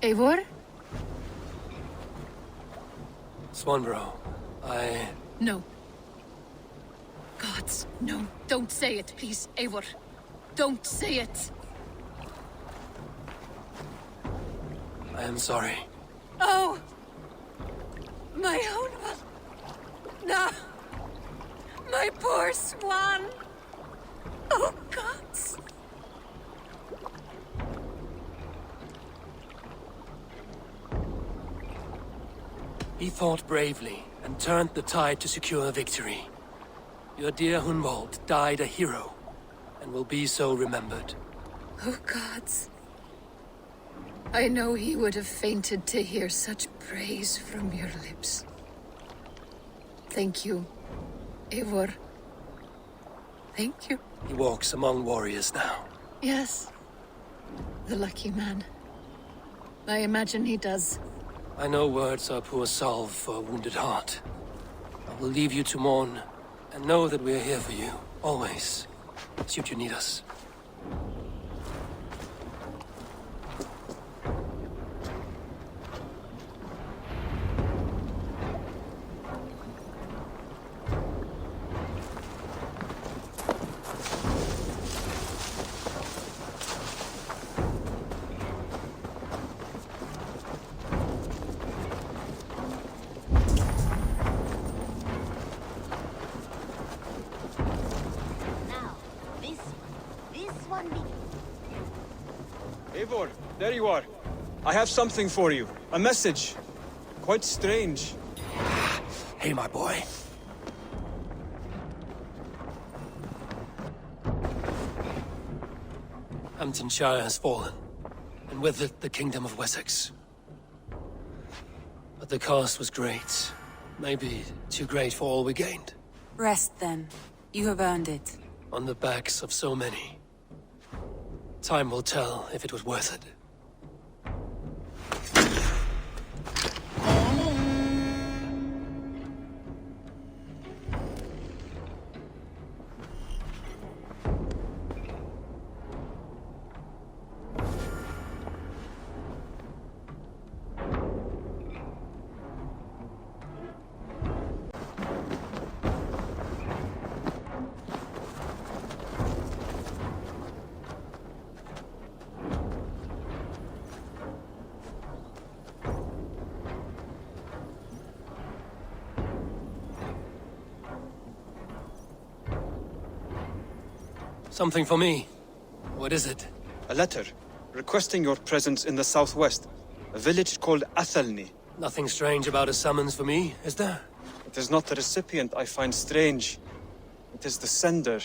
Eivor? Swanborough, No. Gods, no. Don't say it, please, Eivor. Don't say it. I am sorry. Oh! My own one. No! My poor swan! Oh, gods! He fought bravely and turned the tide to secure victory. Your dear Hunwald died a hero, and will be so remembered. Oh, gods. I know he would have fainted to hear such praise from your lips. Thank you, Eivor. Thank you. He walks among warriors now. Yes. The lucky man. I imagine he does. I know words are poor salve for a wounded heart. I will leave you to mourn, and know that we are here for you, always, should you need us. Eivor, there you are. I have something for you. A message. Quite strange. Hey, my boy. Hamptonshire has fallen, and with it the Kingdom of Wessex. But the cost was great. Maybe too great for all we gained. Rest then. You have earned it. On the backs of so many. Time will tell if it was worth it. Something for me. What is it? A letter requesting your presence in the southwest. A village called Athelney. Nothing strange about a summons for me, is there? It is not the recipient I find strange. It is the sender.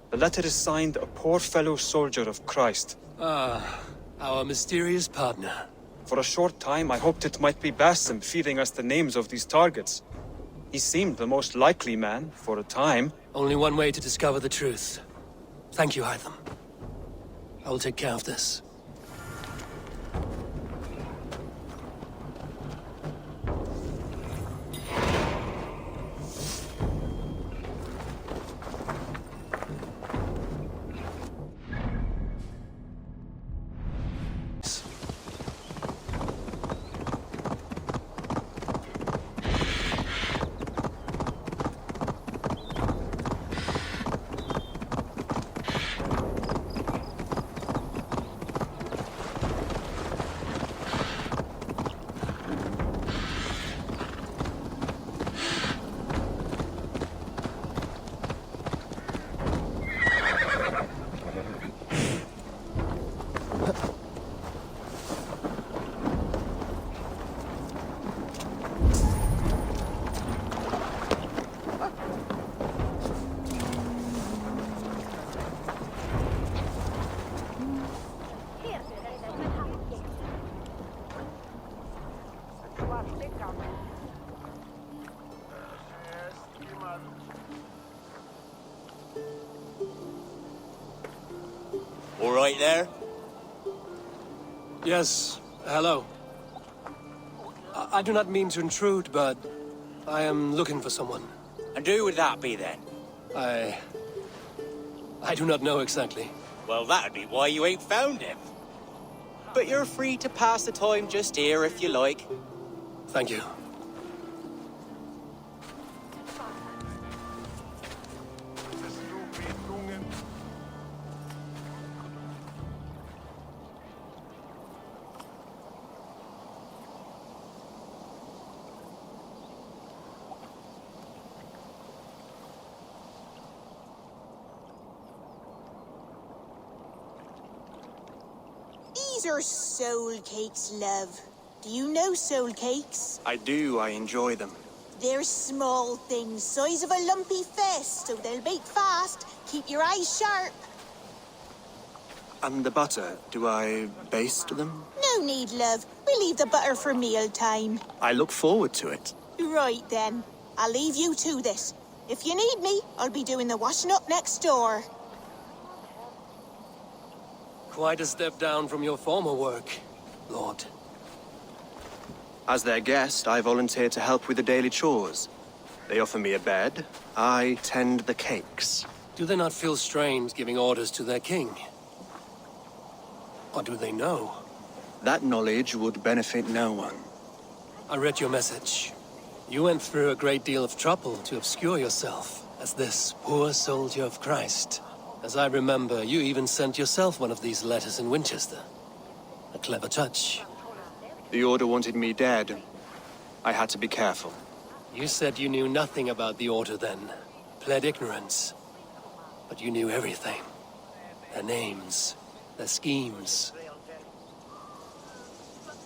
The letter is signed a poor fellow soldier of Christ. Ah, our mysterious partner. For a short time, I hoped it might be Basim feeding us the names of these targets. He seemed the most likely man, for a time. Only one way to discover the truth. Thank you, Hytham. I will take care of this. All right there? Yes, hello. I do not mean to intrude, but I am looking for someone. And who would that be then? I do not know exactly. Well, that'd be why you ain't found him. but you're free to pass the time just here if you like. Thank you. These are soul cakes, love. Do you know soul cakes? I do. I enjoy them. They're small things, size of a lumpy fist, so they'll bake fast. Keep your eyes sharp. And the butter, do I baste them? No need, love. We'll leave the butter for meal time. I look forward to it. Right then. I'll leave you to this. If you need me, I'll be doing the washing up next door. Quite a step down from your former work, Lord. As their guest, I volunteer to help with the daily chores. They offer me a bed. I tend the cakes. Do they not feel strange giving orders to their king? Or do they know? That knowledge would benefit no one. I read your message. You went through a great deal of trouble to obscure yourself as this poor soldier of Christ. As I remember, you even sent yourself one of these letters in Winchester. A clever touch. The Order wanted me dead. I had to be careful. You said you knew nothing about the Order then. Pled ignorance. But you knew everything. Their names, their schemes.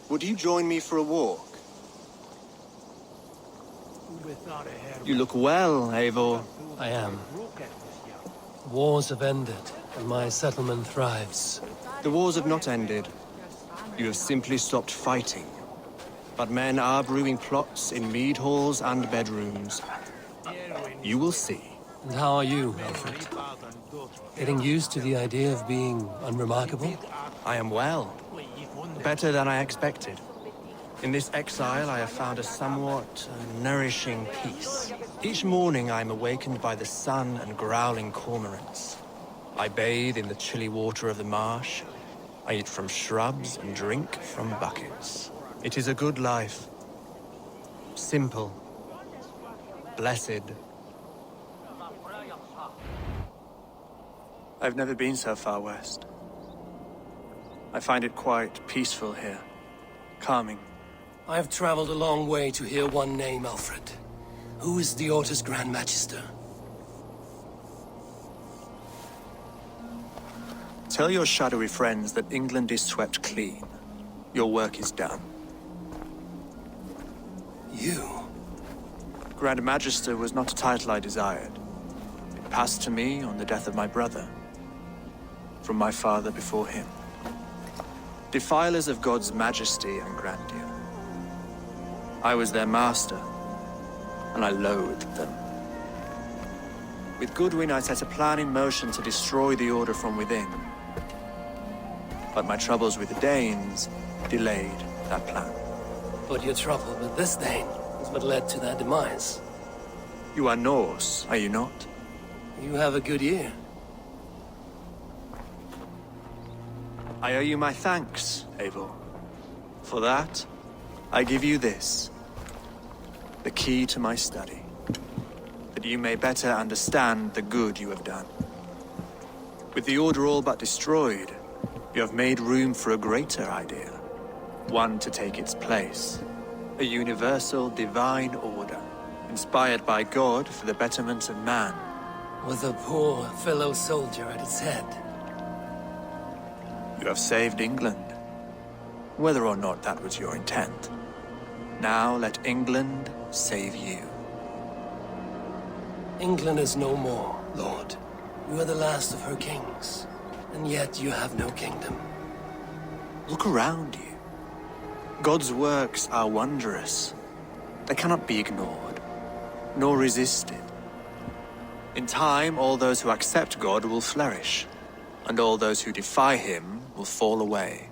Would you join me for a walk? You look well, Eivor. I am. Wars have ended, and my settlement thrives. The wars have not ended. You have simply stopped fighting. But men are brewing plots in mead halls and bedrooms. You will see. And how are you, Alfred? Getting used to the idea of being unremarkable? I am well. Better than I expected. In this exile, I have found a somewhat nourishing peace. Each morning, I am awakened by the sun and growling cormorants. I bathe in the chilly water of the marsh. I eat from shrubs and drink from buckets. It is a good life. Simple. Blessed. I've never been so far west. I find it quite peaceful here. Calming. I have traveled a long way to hear one name, Alfred. Who is the Order's Grand Magister? Tell your shadowy friends that England is swept clean. Your work is done. You? Grand Magister was not a title I desired. It passed to me on the death of my brother. From my father before him. Defilers of God's majesty and grandeur. I was their master, and I loathed them. With Goodwin, I set a plan in motion to destroy the Order from within. But my troubles with the Danes delayed that plan. But your trouble with this Dane is what led to their demise. You are Norse, are you not? You have a good ear. I owe you my thanks, Eivor. For that, I give you this. The key to my study. That you may better understand the good you have done. With the Order all but destroyed, you have made room for a greater idea. One to take its place. A universal divine order, inspired by God for the betterment of man. With a poor fellow soldier at its head. You have saved England, whether or not that was your intent. Now let England save you. England is no more, Lord. You are the last of her kings, and yet you have no kingdom. Look around you. God's works are wondrous. They cannot be ignored, nor resisted. In time, all those who accept God will flourish, and all those who defy him will fall away.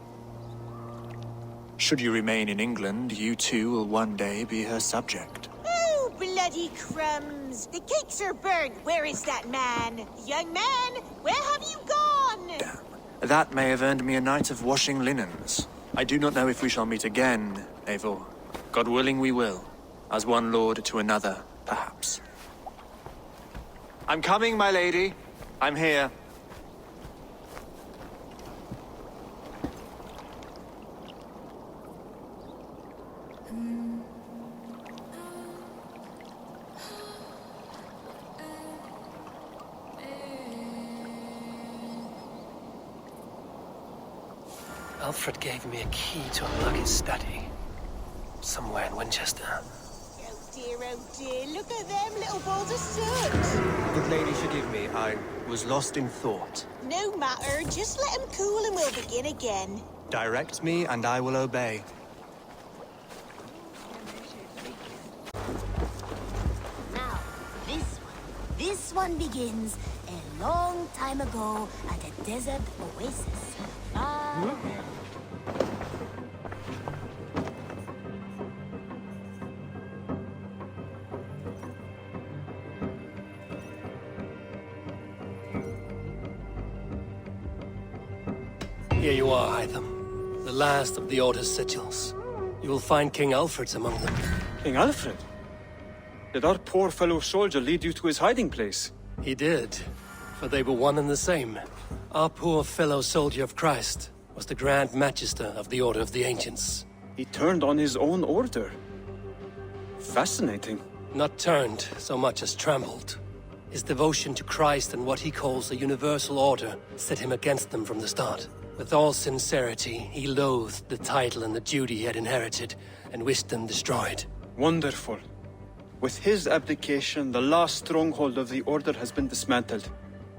Should you remain in England, you too will one day be her subject. Oh, bloody crumbs! The cakes are burned. Where is that man? Young man, where have you gone? Damn. That may have earned me a night of washing linens. I do not know if we shall meet again, Eivor. God willing we will. As one lord to another, perhaps. I'm coming, my lady. I'm here. Alfred gave me a key to unlock his study. Somewhere in Winchester. Oh dear, look at them little balls of soot. Good lady, forgive me. I was lost in thought. No matter, just let them cool and we'll begin again. Direct me, and I will obey. Now, this one begins a long time ago at a desert oasis. Here you are, Hytham. The last of the Order's sigils. You will find King Alfred's among them. King Alfred? Did our poor fellow soldier lead you to his hiding place? He did, for they were one and the same. Our poor fellow soldier of Christ was the Grand Magister of the Order of the Ancients. He turned on his own order. Fascinating. Not turned so much as trampled. His devotion to Christ and what he calls a universal order set him against them from the start. With all sincerity, he loathed the title and the duty he had inherited, and wished them destroyed. Wonderful. With his abdication, the last stronghold of the Order has been dismantled.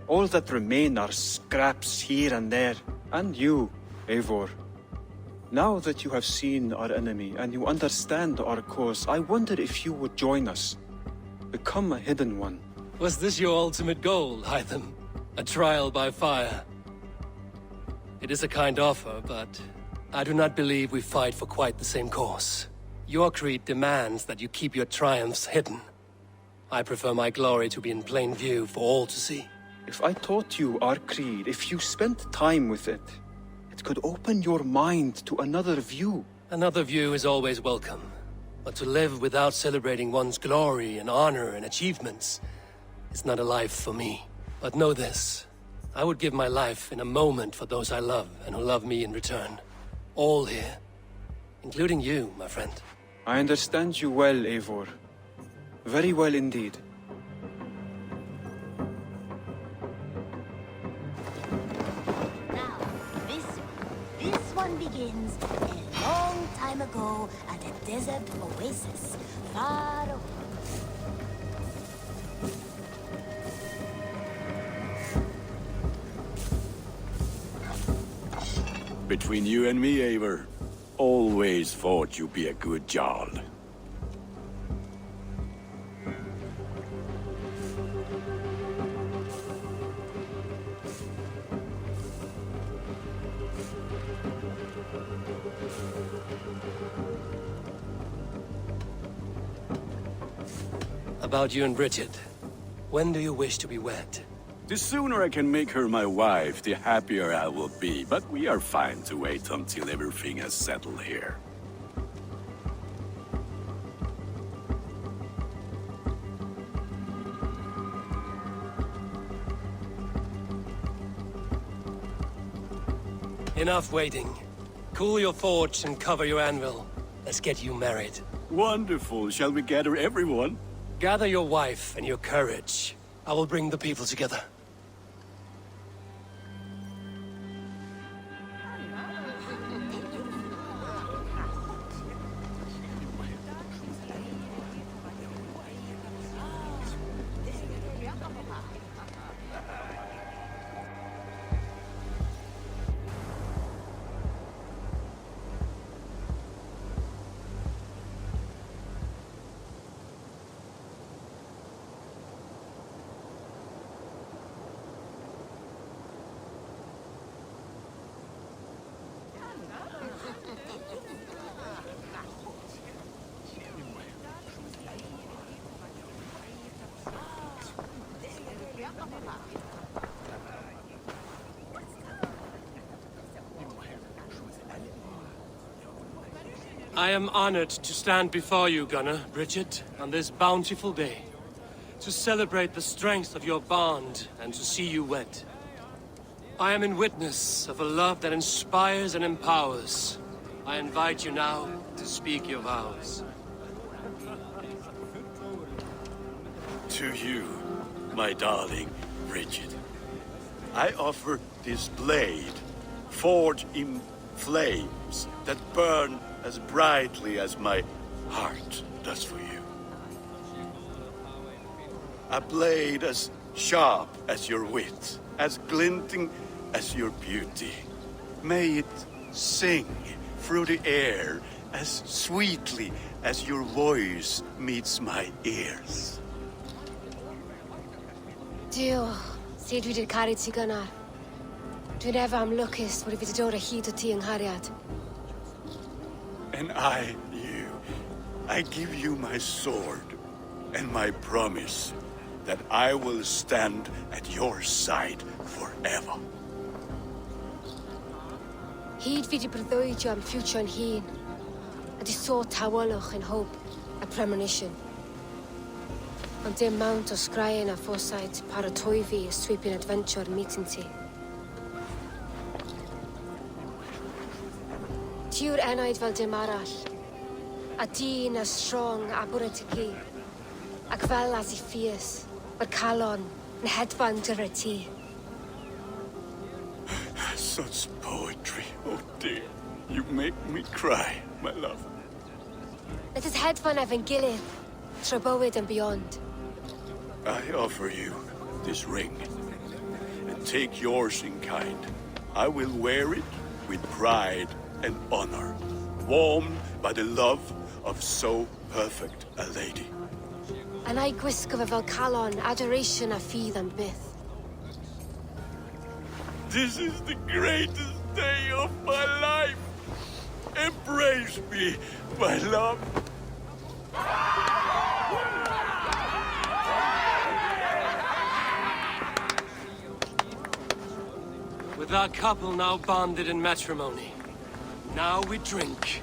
All that remain are scraps here and there. And you, Eivor. Now that you have seen our enemy and you understand our cause, I wonder if you would join us. Become a hidden one. Was this your ultimate goal, Hytham? A trial by fire? It is a kind offer, but I do not believe we fight for quite the same cause. Your creed demands that you keep your triumphs hidden. I prefer my glory to be in plain view for all to see. If I taught you our creed, if you spent time with it, it could open your mind to another view. Another view is always welcome. But to live without celebrating one's glory and honor and achievements is not a life for me. But know this. I would give my life in a moment for those I love and who love me in return. All here. Including you, my friend. I understand you well, Eivor. Very well indeed. Now, this one begins a long time ago at a desert oasis far away. Between you and me, Eivor, always thought you'd be a good Jarl. About you and Bridget. When do you wish to be wed? The sooner I can make her my wife, the happier I will be. But we are fine to wait until everything has settled here. Enough waiting. Cool your forge and cover your anvil. Let's get you married. Wonderful. Shall we gather everyone? Gather your wife and your courage. I will bring the people together. I am honored to stand before you, Gunnar, Bridget, on this bountiful day. To celebrate the strength of your bond and to see you wed. I am in witness of a love that inspires and empowers. I invite you now to speak your vows. To you, my darling Bridget, I offer this blade, forged in flames that burn as brightly as my heart does for you. A blade as sharp as your wit, as glinting as your beauty. May it sing through the air as sweetly as your voice meets my ears. Dio, sed vi did carry ti Gunnar. Dwi'n ever am lwcus bod fi wedi dod o hyd o ti yng nghariad. And I, you, I give you my sword and my promise that I will stand at your side forever. Hyd fi wedi breuddwydio am ffiwtio'n hun, a di sôn tawolwch yn hope a premonition. Ond dim mount o sgraen a foresight paratoi fi a sweeping adventure meeting ti. Ti yw'r enaid fel dim arall, a dyn as strong a bwrdd ty gi, ac fel as I fierce, mae'r calon yn hedfan dyr ti. Such poetry, oh dear. You make me cry, my love. Let us hedfan efo'n gilydd, tro bywyd and beyond. I offer you this ring, and take yours in kind. I will wear it with pride and honor, warmed by the love of so perfect a lady. And I gwisgo fe fel calon, adoration a ffydd am byth. This is the greatest day of my life. Embrace me, my love. With our couple now bonded in matrimony, now we drink.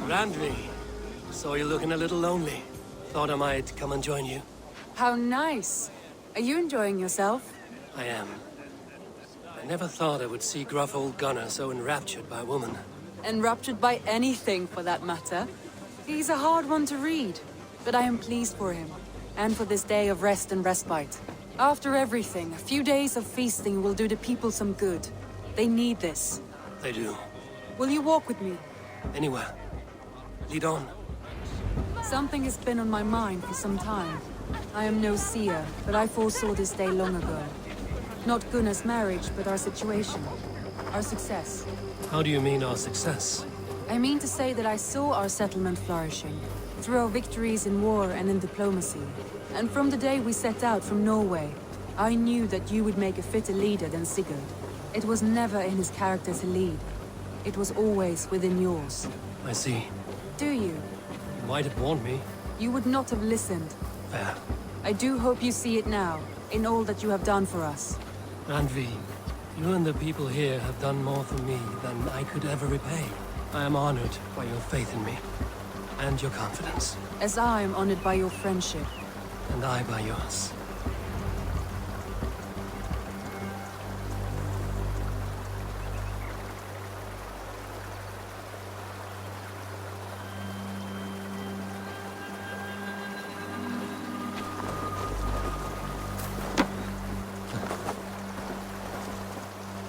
Randvi, saw you looking a little lonely. Thought I might come and join you. How nice. Are you enjoying yourself? I am. I never thought I would see gruff old Gunnar so enraptured by a woman. Enraptured by anything, for that matter. He's a hard one to read, but I am pleased for him, and for this day of rest and respite. After everything, a few days of feasting will do the people some good. They need this. They do. Will you walk with me? Anywhere. Lead on. Something has been on my mind for some time. I am no seer, but I foresaw this day long ago. Not Gunnar's marriage, but our situation. Our success. How do you mean our success? I mean to say that I saw our settlement flourishing, through our victories in war and in diplomacy. And from the day we set out from Norway, I knew that you would make a fitter leader than Sigurd. It was never in his character to lead. It was always within yours. I see. Do you? You might have warned me. You would not have listened. Fair. I do hope you see it now, in all that you have done for us. Randvi, you and the people here have done more for me than I could ever repay. I am honored by your faith in me, and your confidence. As I am honored by your friendship. And I by yours.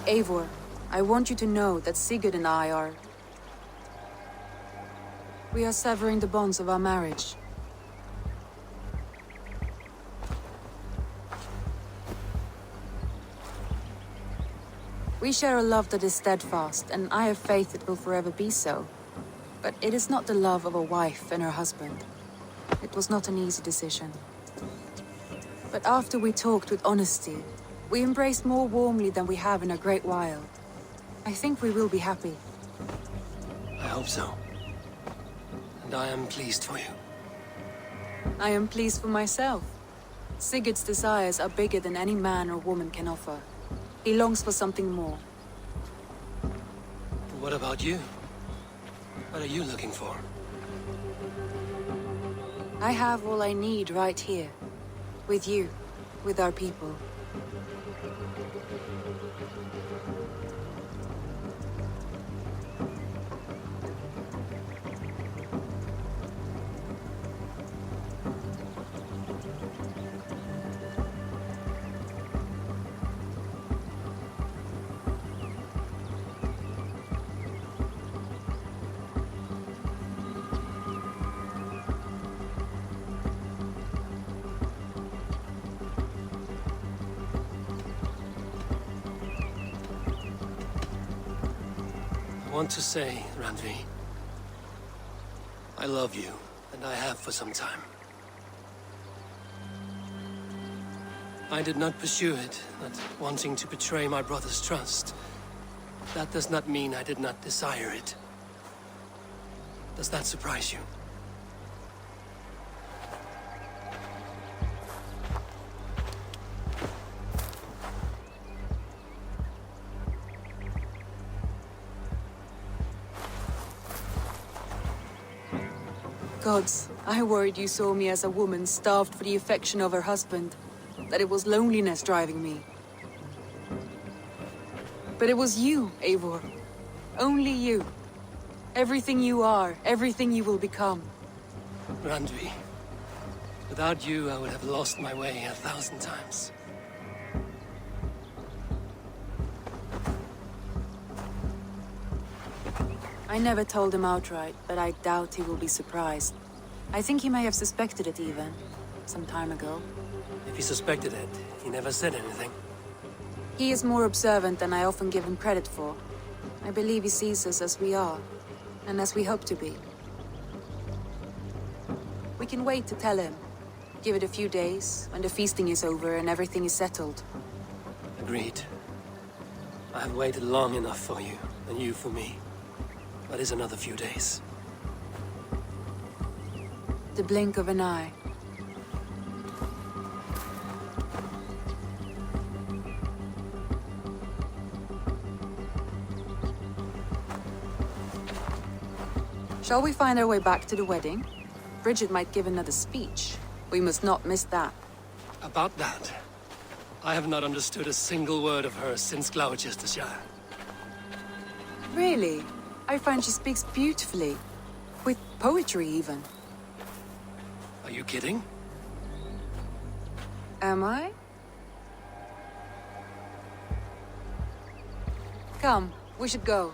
Eivor, I want you to know that Sigurd and I are... We are severing the bonds of our marriage. We share a love that is steadfast, and I have faith it will forever be so. But it is not the love of a wife and her husband. It was not an easy decision. But after we talked with honesty, we embraced more warmly than we have in a great while. I think we will be happy. I hope so. And I am pleased for you. I am pleased for myself. Sigurd's desires are bigger than any man or woman can offer. He longs for something more. What about you? What are you looking for? I have all I need right here. With you. With our people. I want to say, Randvi, I love you, and I have for some time. I did not pursue it, not wanting to betray my brother's trust. That does not mean I did not desire it. Does that surprise you? Gods, I worried you saw me as a woman starved for the affection of her husband. That it was loneliness driving me. But it was you, Eivor. Only you. Everything you are, everything you will become. Randvi, without you I would have lost my way 1,000 times. I never told him outright, but I doubt he will be surprised. I think he may have suspected it even, some time ago. If he suspected it, he never said anything. He is more observant than I often give him credit for. I believe he sees us as we are, and as we hope to be. We can wait to tell him. Give it a few days, when the feasting is over and everything is settled. Agreed. I have waited long enough for you, and you for me. That is another few days. The blink of an eye. Shall we find our way back to the wedding? Bridget might give another speech. We must not miss that. About that, I have not understood a single word of hers since Gloucestershire. Really? I find she speaks beautifully. With poetry, even. Are you kidding? Am I? Come, we should go.